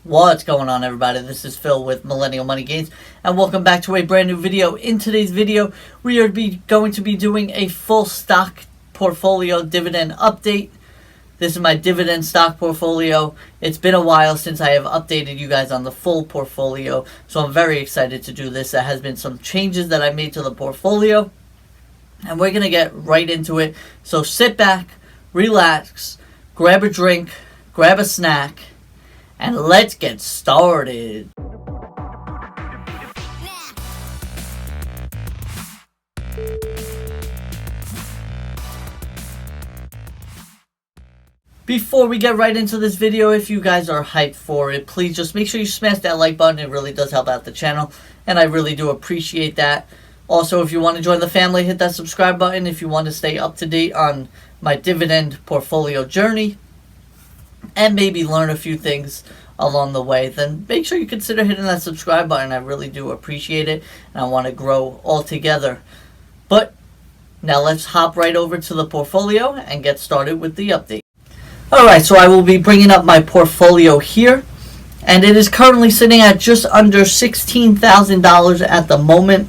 What's going on, everybody? This is Phil with Millennial Money Gains, and welcome back to a brand new video. In today's video, we are going to be doing a full stock portfolio dividend update. This is my dividend stock portfolio. It's been a while since I have updated you guys on the full portfolio, so I'm very excited to do this. There has been some changes that I made to the portfolio, and we're going to get right into it. So sit back, relax, grab a drink, grab a snack, and let's get started. Before we get right into this video, if you guys are hyped for it, please just make sure you smash that like button. It really does help out the channel, and I really do appreciate that. Also, if you want to join the family, hit that subscribe button if you want to stay up to date on my dividend portfolio journey and maybe learn a few things along the way, then make sure you consider hitting that subscribe button. I really do appreciate it, and I want to grow all together. But now let's hop right over to the portfolio and get started with the update. Alright, so I will be bringing up my portfolio here, and it is currently sitting at just under $16,000 at the moment.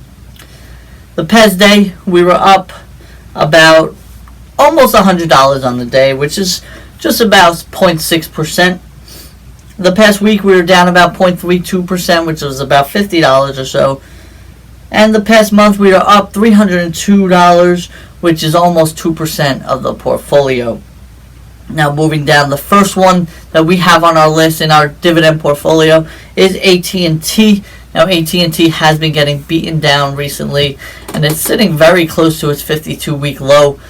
The past day, we were up about almost $100 on the day, which is just about 0.6%. The past week we were down about 0.32%, which was about $50 or so. And the past month we were up $302, which is almost 2% of the portfolio. Now moving down, the first one that we have on our list in our dividend portfolio is AT&T. Now AT&T has been getting beaten down recently, and it's sitting very close to its 52-week low.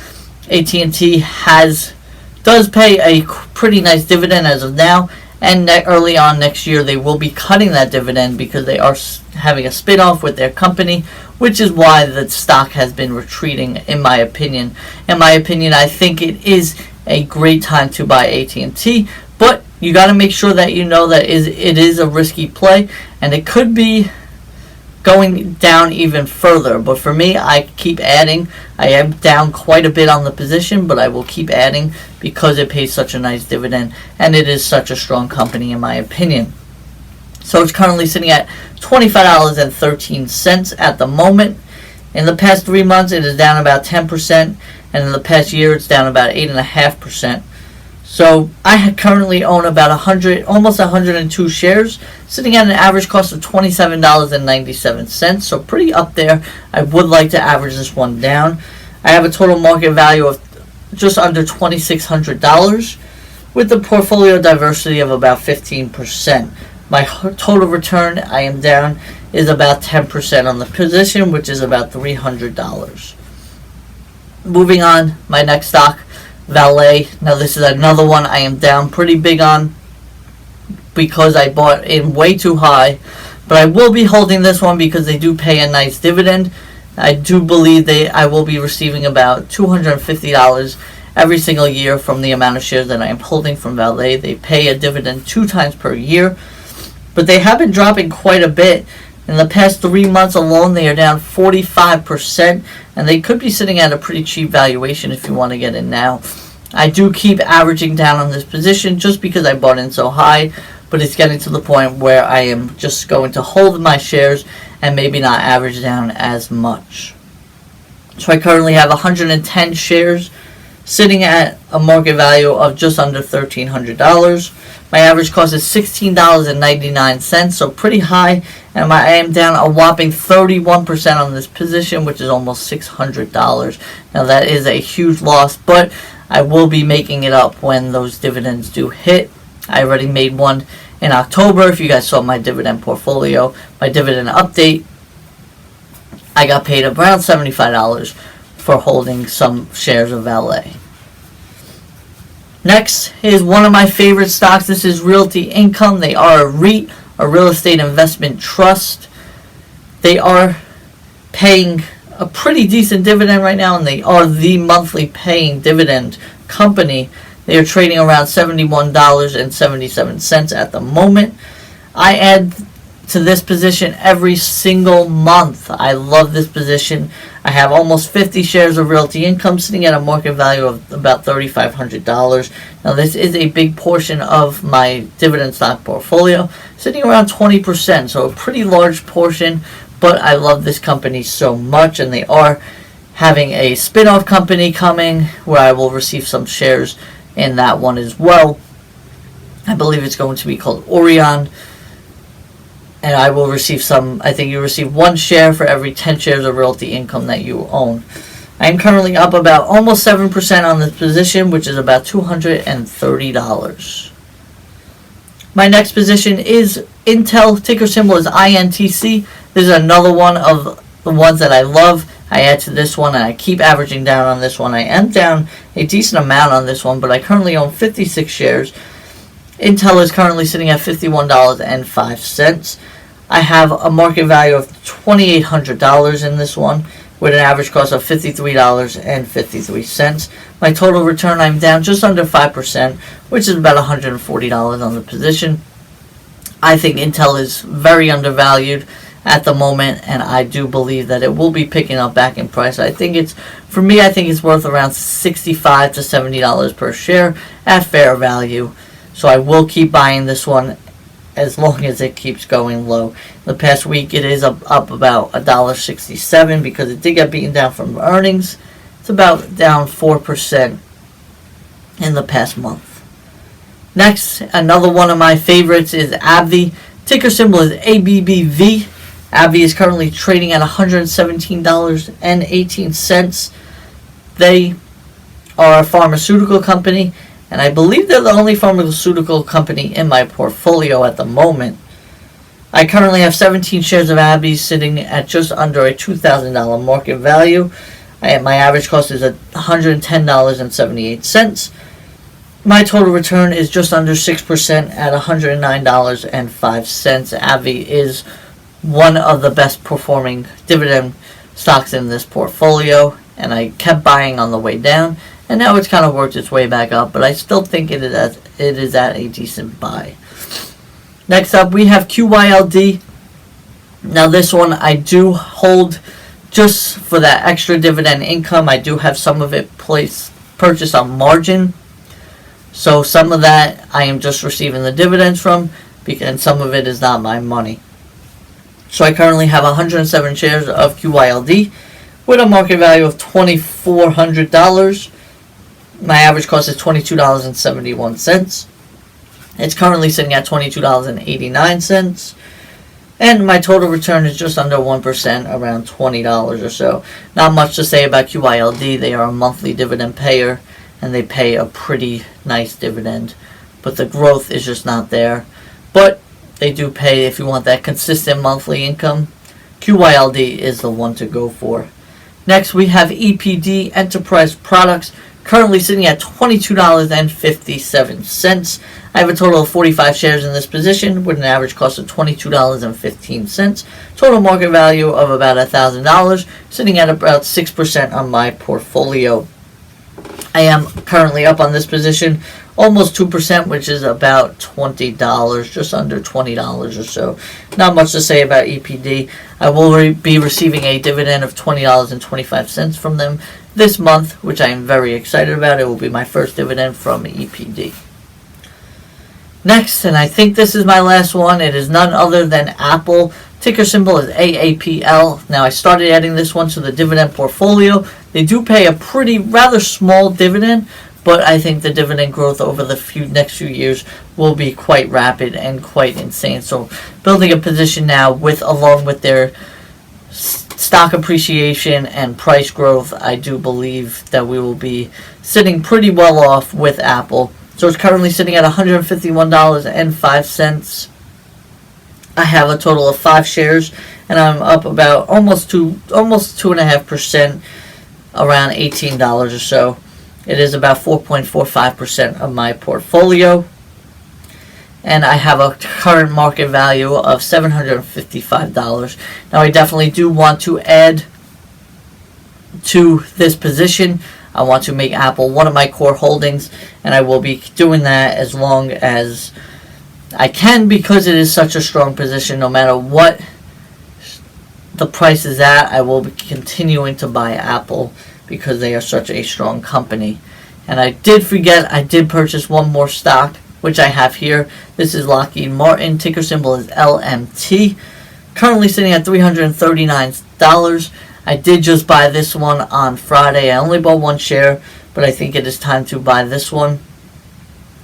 AT&T does pay a pretty nice dividend as of now, and early on next year they will be cutting that dividend because they are having a spin-off with their company, which is why the stock has been retreating, in my opinion. In my opinion, I think it is a great time to buy AT&T, but you got to make sure that you know that it is a risky play, and it could be going down even further. But for me, I keep adding. I am down quite a bit on the position, but I will keep adding because it pays such a nice dividend, and it is such a strong company in my opinion. So it's currently sitting at $25.13 at the moment. In the past 3 months, it is down about 10%, and in the past year, it's down about 8.5%. So I currently own about almost 102 shares, sitting at an average cost of $27.97. So pretty up there. I would like to average this one down. I have a total market value of just under $2,600, with the portfolio diversity of about 15%. My total return, I am down, is about 10% on the position, which is about $300. Moving on, my next stock, Valet. Now this is another one I am down pretty big on because I bought in way too high, but I will be holding this one because they do pay a nice dividend. I do believe I will be receiving about $250 every single year from the amount of shares that I am holding from Valet. They pay a dividend 2 times per year, but they have been dropping quite a bit. In the past 3 months alone, they are down 45%, and they could be sitting at a pretty cheap valuation if you want to get in now. I do keep averaging down on this position just because I bought in so high, but it's getting to the point where I am just going to hold my shares and maybe not average down as much. So I currently have 110 shares sitting at a market value of just under $1,300. My average cost is $16.99, so pretty high, and I am down a whopping 31% on this position, which is almost $600. Now that is a huge loss, but I will be making it up when those dividends do hit. I already made one in October. If you guys saw my dividend portfolio, my dividend update, I got paid around $75 for holding some shares of Valet. Next is one of my favorite stocks. This is Realty Income. They are a REIT, a real estate investment trust. They are paying a pretty decent dividend right now, and they are the monthly paying dividend company. They are trading around $71.77 at the moment. I add to this position every single month. I love this position. I have almost 50 shares of Realty Income sitting at a market value of about $3,500. Now this is a big portion of my dividend stock portfolio, sitting around 20%, so a pretty large portion, but I love this company so much, and they are having a spin-off company coming where I will receive some shares in that one as well. I believe it's going to be called Orion. And I will receive some. I think you receive 1 share for every 10 shares of Realty Income that you own. I am currently up about almost 7% on this position, which is about $230. My next position is Intel. Ticker symbol is INTC. This is another one of the ones that I love. I add to this one, and I keep averaging down on this one. I am down a decent amount on this one, but I currently own 56 shares. Intel is currently sitting at $51.05. I have a market value of $2,800 in this one, with an average cost of $53.53. My total return, I'm down just under 5%, which is about $140 on the position. I think Intel is very undervalued at the moment, and I do believe that it will be picking up back in price. I think it's worth around $65 to $70 per share at fair value. So I will keep buying this one as long as it keeps going low. The past week it is up about $1.67 because it did get beaten down from earnings. It's about down 4% in the past month. Next, another one of my favorites is AbbVie. Ticker symbol is ABBV. AbbVie is currently trading at $117.18. They are a pharmaceutical company, and I believe they're the only pharmaceutical company in my portfolio at the moment. I currently have 17 shares of AbbVie sitting at just under a $2,000 market value. My average cost is $110.78. My total return is just under 6% at $109.05. AbbVie is one of the best performing dividend stocks in this portfolio, and I kept buying on the way down, and now it's kind of worked its way back up, but I still think it is at a decent buy. Next up, we have QYLD. Now this one I do hold just for that extra dividend income. I do have some of it purchased on margin, so some of that I am just receiving the dividends from, and some of it is not my money. So I currently have 107 shares of QYLD with a market value of $2,400. My average cost is $22.71. It's currently sitting at $22.89. And my total return is just under 1%, around $20 or so. Not much to say about QYLD. They are a monthly dividend payer, and they pay a pretty nice dividend. But the growth is just not there. But they do pay if you want that consistent monthly income. QYLD is the one to go for. Next, we have EPD, Enterprise Products, currently sitting at $22.57. I have a total of 45 shares in this position with an average cost of $22.15. Total market value of about $1,000, sitting at about 6% on my portfolio. I am currently up on this position almost 2%, which is about $20, just under $20 or so. Not much to say about EPD. I will be receiving a dividend of $20.25 from them this month, which I am very excited about. It will be my first dividend from EPD. Next, and I think this is my last one, it is none other than Apple. Ticker symbol is AAPL. Now, I started adding this one to the dividend portfolio. They do pay a rather small dividend, but I think the dividend growth over the next few years will be quite rapid and quite insane. So building a position now along with their stock appreciation and price growth, I do believe that we will be sitting pretty well off with Apple. So it's currently sitting at $151.05. I have a total of 5 shares, and I'm up about almost 2.5%, around $18 or so. It is about 4.45% of my portfolio, and I have a current market value of $755. Now, I definitely do want to add to this position. I want to make Apple one of my core holdings, and I will be doing that as long as I can, because it is such a strong position, no matter what the price is at, I will be continuing to buy Apple because they are such a strong company. And I did forget, I did purchase one more stock, which I have here. This is Lockheed Martin. Ticker symbol is LMT. Currently sitting at $339. I did just buy this one on Friday. I only bought one share, but I think it is time to buy this one.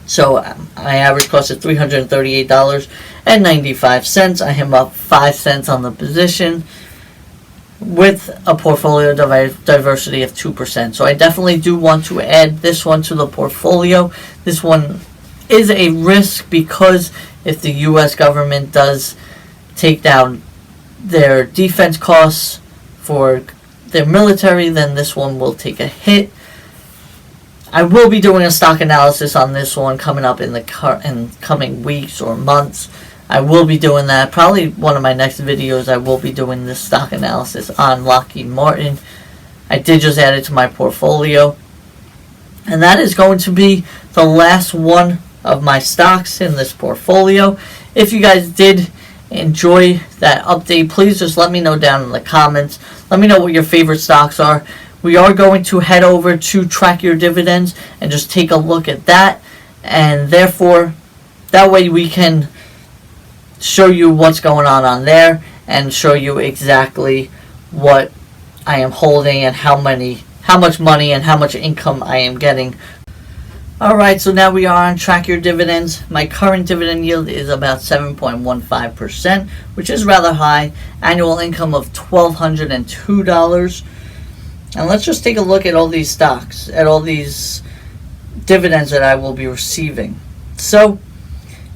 So my average cost is $338.95. I am up 5 cents on the position with a portfolio diversity of 2%. So I definitely do want to add this one to the portfolio. This one is a risk because if the U.S. government does take down their defense costs for their military, then this one will take a hit. I will be doing a stock analysis on this one coming up in the coming weeks or months. I will be doing that. Probably one of my next videos, I will be doing this stock analysis on Lockheed Martin. I did just add it to my portfolio. And that is going to be the last one of my stocks in this portfolio. If you guys did enjoy that update, please just let me know down in the comments. Let me know what your favorite stocks are. We are going to head over to Track Your Dividends and just take a look at that. And therefore, that way we can show you what's going on there and show you exactly what I am holding and how much money and how much income I am getting. Alright, so now we are on Track Your Dividends. My current dividend yield is about 7.15%, which is rather high. Annual income of $1,202. And let's just take a look at all these stocks, at all these dividends that I will be receiving. So,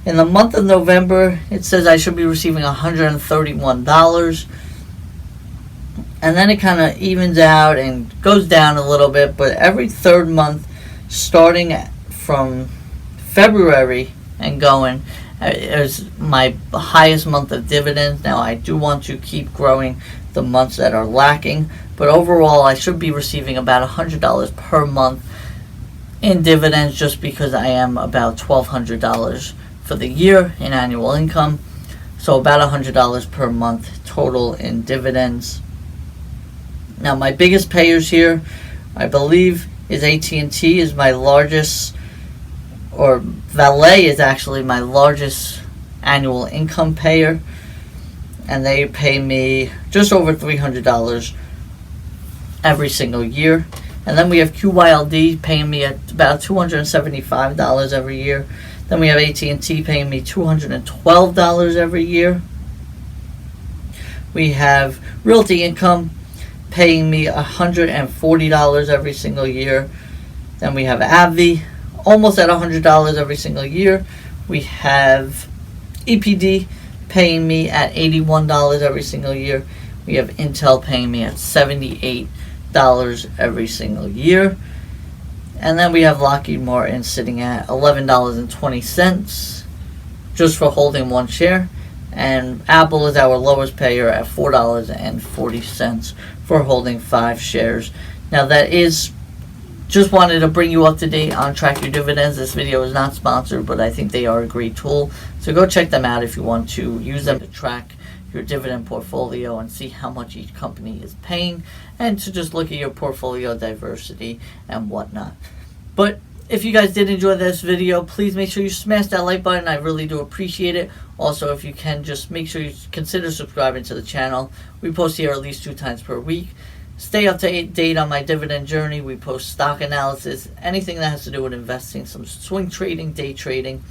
in the month of November, it says I should be receiving $131. And then it kind of evens out and goes down a little bit. But every third month, starting from February and going, is my highest month of dividends. Now, I do want to keep growing the months that are lacking. But overall, I should be receiving about $100 per month in dividends just because I am about $1,200 for the year in annual income. So about $100 per month total in dividends. Now, my biggest payers here, I believe, is AT&T is my largest, or Valet is actually my largest annual income payer. And they pay me just over $300 every single year. And then we have QYLD paying me at about $275 every year. Then we have AT&T paying me $212 every year. We have Realty Income paying me $140 every single year. Then we have AbbVie almost at $100 every single year. We have EPD paying me at $81 every single year. We have Intel paying me at $78 every single year. And then we have Lockheed Martin sitting at $11.20 just for holding one share. And Apple is our lowest payer at $4.40 for holding 5 shares. Now that is, just wanted to bring you up to date on Track Your Dividends. This video is not sponsored, but I think they are a great tool. So go check them out if you want to use them to track your dividend portfolio and see how much each company is paying, and to just look at your portfolio diversity and whatnot. But if you guys did enjoy this video, please make sure you smash that like button. I really do appreciate it. Also, if you can, just make sure you consider subscribing to the channel. We post here at least 2 times per week. Stay up to date on my dividend journey. We post stock analysis, anything that has to do with investing, some swing trading, day trading.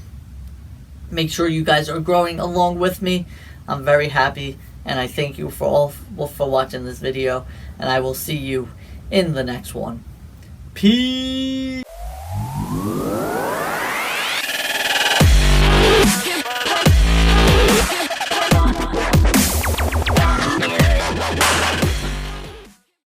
Make sure you guys are growing along with me. I'm very happy, and I thank you for watching this video, and I will see you in the next one. Peace.